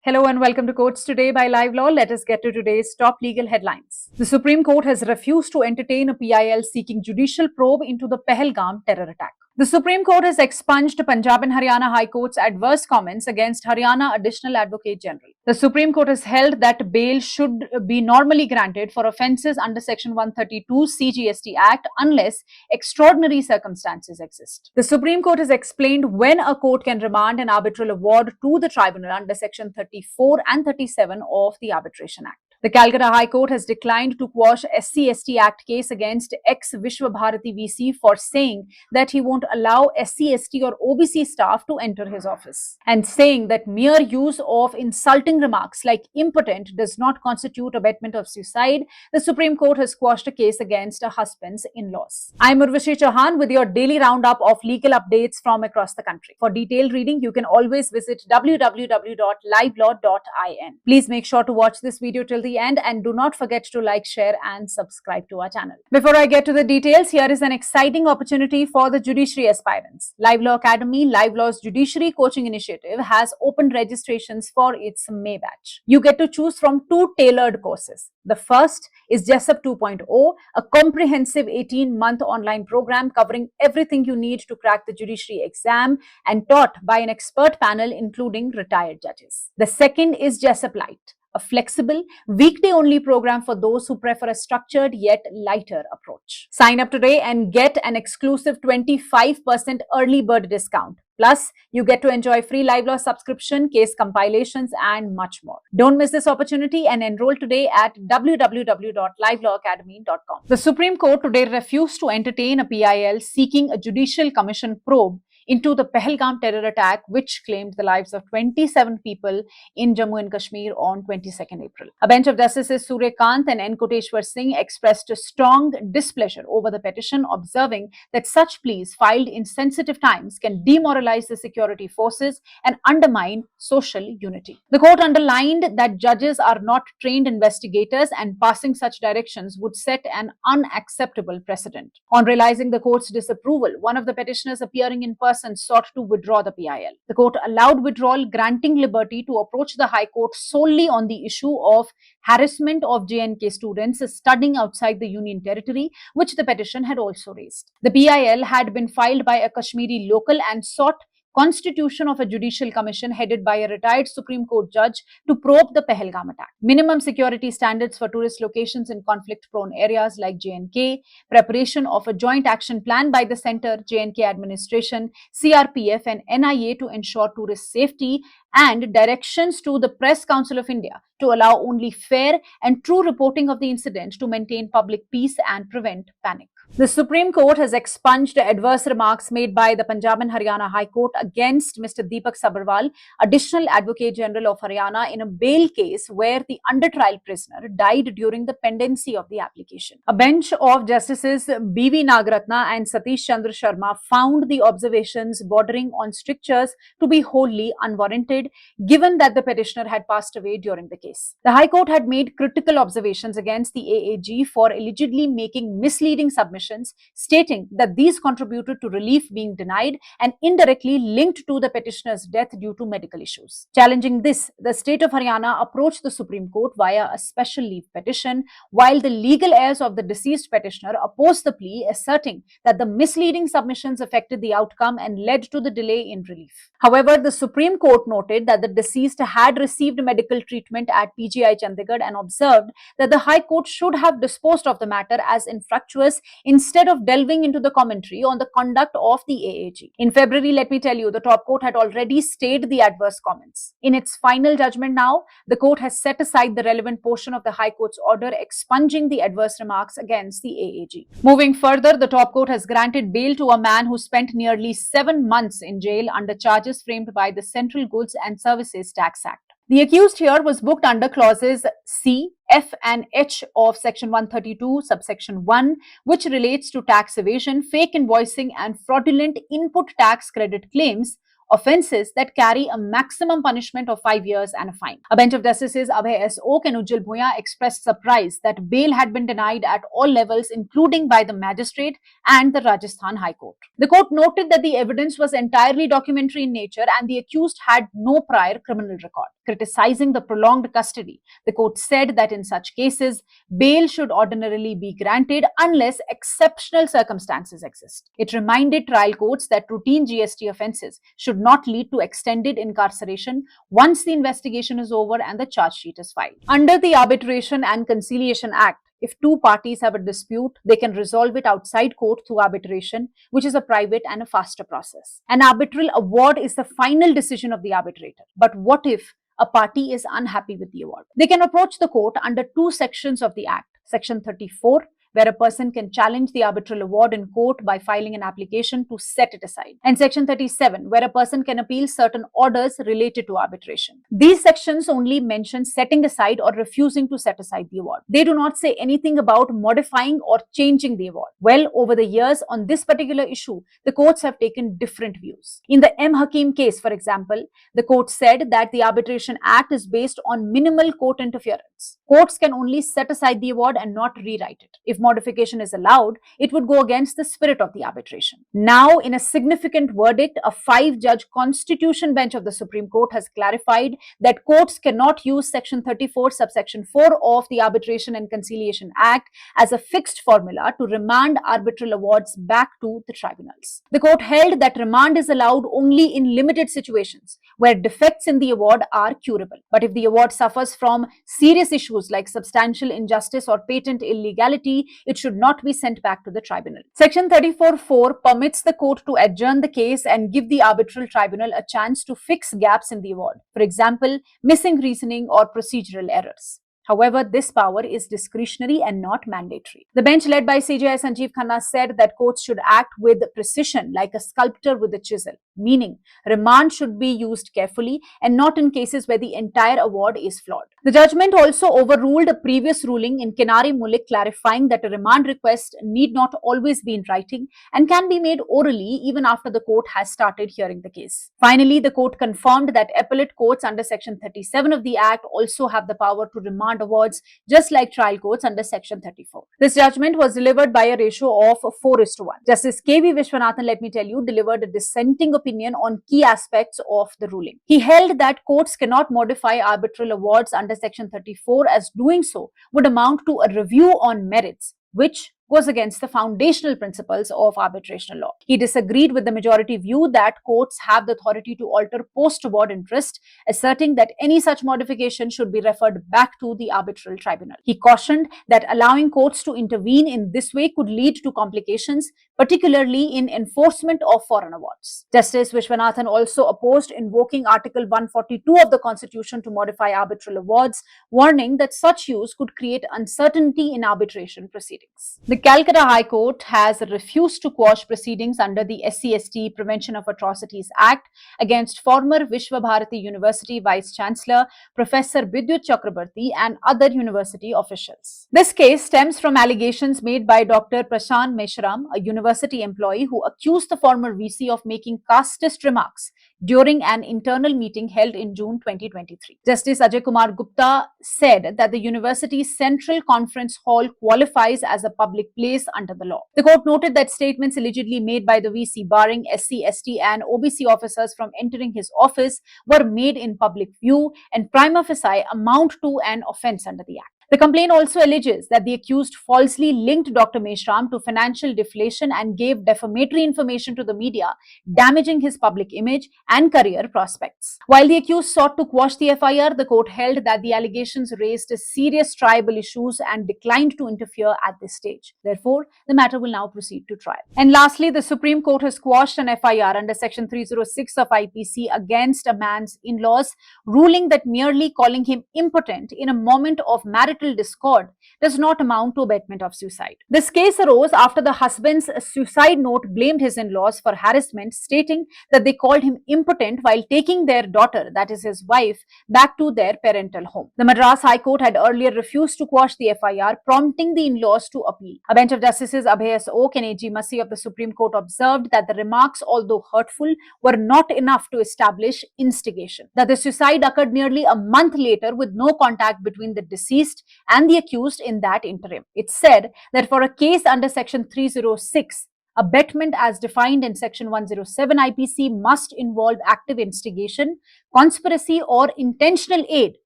Hello and welcome to Courts Today by Live Law. Let us get to today's top legal headlines. The Supreme Court has refused to entertain a PIL seeking judicial probe into the Pahalgam terror attack. The Supreme Court has expunged Punjab and Haryana High Court's adverse comments against Haryana Additional Advocate General. The Supreme Court has held that bail should be normally granted for offences under Section 132 CGST Act unless extraordinary circumstances exist. The Supreme Court has explained when a court can remand an arbitral award to the tribunal under Section 34 and 37 of the Arbitration Act. The Calcutta High Court has declined to quash SC/ST Act case against ex-Vishwa Bharati VC for saying that he won't allow SC/ST or OBC staff to enter his office, and saying that mere use of insulting remarks like impotent does not constitute abetment of suicide. The Supreme Court has quashed a case against a husband's in-laws. I'm Urvashi Chauhan with your daily roundup of legal updates from across the country. For detailed reading, you can always visit www.livelaw.in. Please make sure to watch this video till the end and do not forget to like, share and subscribe to our channel. Before I get to the details, here is an exciting opportunity for the judiciary aspirants. Live Law Academy, Live Law's Judiciary Coaching Initiative, has opened registrations for its May batch. You get to choose from two tailored courses. The first is JESSUP 2.0, a comprehensive 18-month online program covering everything you need to crack the judiciary exam and taught by an expert panel including retired judges. The second is JESSUP Lite, a flexible, weekday-only program for those who prefer a structured yet lighter approach. Sign up today and get an exclusive 25% early bird discount. Plus, you get to enjoy free Live Law subscription, case compilations, and much more. Don't miss this opportunity and enroll today at www.livelawacademy.com. The Supreme Court today refused to entertain a PIL seeking a judicial commission probe into the Pahalgam terror attack, which claimed the lives of 27 people in Jammu and Kashmir on 22nd April. A bench of Justices Surya Kant and N. Koteshwar Singh expressed a strong displeasure over the petition, observing that such pleas filed in sensitive times can demoralize the security forces and undermine social unity. The court underlined that judges are not trained investigators and passing such directions would set an unacceptable precedent. On realizing the court's disapproval, one of the petitioners appearing in person sought to withdraw the PIL. The court allowed withdrawal, granting liberty to approach the High Court solely on the issue of harassment of J&K students studying outside the Union Territory, which the petition had also raised. The PIL had been filed by a Kashmiri local and sought constitution of a judicial commission headed by a retired Supreme Court judge to probe the Pahalgam attack. Minimum security standards for tourist locations in conflict-prone areas like J&K, preparation of a joint action plan by the Centre, J&K administration, CRPF and NIA to ensure tourist safety, and directions to the Press Council of India to allow only fair and true reporting of the incident to maintain public peace and prevent panic. The Supreme Court has expunged adverse remarks made by the Punjab and Haryana High Court against Mr. Deepak Sabharwal, Additional Advocate General of Haryana, in a bail case where the under-trial prisoner died during the pendency of the application. A bench of Justices B.V. Nagaratna and Satish Chandra Sharma found the observations bordering on strictures to be wholly unwarranted, given that the petitioner had passed away during the case. The High Court had made critical observations against the AAG for allegedly making misleading submissions, stating that these contributed to relief being denied and indirectly linked to the petitioner's death due to medical issues. Challenging this, the state of Haryana approached the Supreme Court via a special leave petition, while the legal heirs of the deceased petitioner opposed the plea, asserting that the misleading submissions affected the outcome and led to the delay in relief. However, the Supreme Court noted that the deceased had received medical treatment at PGI Chandigarh and observed that the High Court should have disposed of the matter as infructuous instead of delving into the commentary on the conduct of the AAG. In February, let me tell you, the top court had already stayed the adverse comments. In its final judgment now, the court has set aside the relevant portion of the High Court's order expunging the adverse remarks against the AAG. Moving further, the top court has granted bail to a man who spent nearly 7 months in jail under charges framed by the Central Goods and Services Tax Act. The accused here was booked under clauses C, F and H of Section 132, subsection 1, which relates to tax evasion, fake invoicing and fraudulent input tax credit claims, offences that carry a maximum punishment of 5 years and a fine. A bench of Justices Abhay S. Oak and Ujjal Bhuya expressed surprise that bail had been denied at all levels, including by the magistrate and the Rajasthan High Court. The court noted that the evidence was entirely documentary in nature and the accused had no prior criminal record. criticizing the prolonged custody, the court said that in such cases, bail should ordinarily be granted unless exceptional circumstances exist. It reminded trial courts that routine GST offences should not lead to extended incarceration once the investigation is over and the charge sheet is filed. Under the Arbitration and Conciliation Act, if two parties have a dispute, they can resolve it outside court through arbitration, which is a private and a faster process. An arbitral award is the final decision of the arbitrator. But what if a party is unhappy with the award? They can approach the court under two sections of the Act. Section 34, where a person can challenge the arbitral award in court by filing an application to set it aside. And Section 37, where a person can appeal certain orders related to arbitration. These sections only mention setting aside or refusing to set aside the award. They do not say anything about modifying or changing the award. Well, over the years on this particular issue, the courts have taken different views. In the M. Hakim case, for example, the court said that the Arbitration Act is based on minimal court interference. Courts can only set aside the award and not rewrite it. If modification is allowed, it would go against the spirit of the arbitration. Now, in a significant verdict, a 5-judge constitution bench of the Supreme Court has clarified that courts cannot use Section 34, subsection 4 of the Arbitration and Conciliation Act as a fixed formula to remand arbitral awards back to the tribunals. The court held that remand is allowed only in limited situations where defects in the award are curable. But if the award suffers from serious issues like substantial injustice or patent illegality, it should not be sent back to the tribunal. Section 34(4) permits the court to adjourn the case and give the arbitral tribunal a chance to fix gaps in the award, for example, missing reasoning or procedural errors. However, this power is discretionary and not mandatory. The bench led by CJI Sanjeev Khanna said that courts should act with precision like a sculptor with a chisel, meaning remand should be used carefully and not in cases where the entire award is flawed. The judgment also overruled a previous ruling in Kinari Mullik clarifying that a remand request need not always be in writing and can be made orally even after the court has started hearing the case. Finally, the court confirmed that appellate courts under Section 37 of the Act also have the power to remand awards just like trial courts under Section 34. This judgment was delivered by a ratio of 4:1. Justice K.V. Vishwanathan, let me tell you, delivered a dissenting opinion on key aspects of the ruling. He held that courts cannot modify arbitral awards under Section 34 as doing so would amount to a review on merits, which goes against the foundational principles of arbitrational law. He disagreed with the majority view that courts have the authority to alter post-award interest, asserting that any such modification should be referred back to the arbitral tribunal. He cautioned that allowing courts to intervene in this way could lead to complications, particularly in enforcement of foreign awards. Justice Vishwanathan also opposed invoking Article 142 of the Constitution to modify arbitral awards, warning that such use could create uncertainty in arbitration proceedings. The Calcutta High Court has refused to quash proceedings under the SC/ST Prevention of Atrocities Act against former Vishwa Bharati University Vice Chancellor Professor Bidyut Chakrabarti and other university officials. This case stems from allegations made by Dr. Prashant Meshram, a university employee who accused the former VC of making casteist remarks during an internal meeting held in June 2023. Justice Ajay Kumar Gupta said that the university's Central Conference Hall qualifies as a public place under the law. The court noted that statements allegedly made by the VC barring SC, ST and OBC officers from entering his office were made in public view and prima facie amount to an offence under the Act. The complaint also alleges that the accused falsely linked Dr. Meshram to financial deflation and gave defamatory information to the media, damaging his public image and career prospects. While the accused sought to quash the FIR, the court held that the allegations raised serious tribal issues and declined to interfere at this stage. Therefore, the matter will now proceed to trial. And lastly, the Supreme Court has quashed an FIR under Section 306 of IPC against a man's in-laws, ruling that merely calling him impotent in a moment of marital discord does not amount to abetment of suicide. This case arose after the husband's suicide note blamed his in-laws for harassment, stating that they called him impotent while taking their daughter, that is his wife, back to their parental home. The Madras High Court had earlier refused to quash the FIR, prompting the in-laws to appeal. A bench of Justices Abhay S. Oak and A.G. Massey of the Supreme Court observed that the remarks, although hurtful, were not enough to establish instigation. That the suicide occurred nearly a month later with no contact between the deceased and the accused in that interim. It said that for a case under Section 306, Abetment, as defined in Section 107 IPC, must involve active instigation, conspiracy, or intentional aid,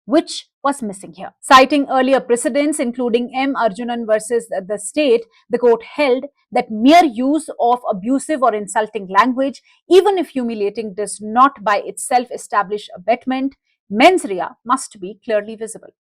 which was missing here. Citing earlier precedents, including M. Arjunan versus the state, the court held that mere use of abusive or insulting language, even if humiliating, does not by itself establish abetment. Mens rea must be clearly visible.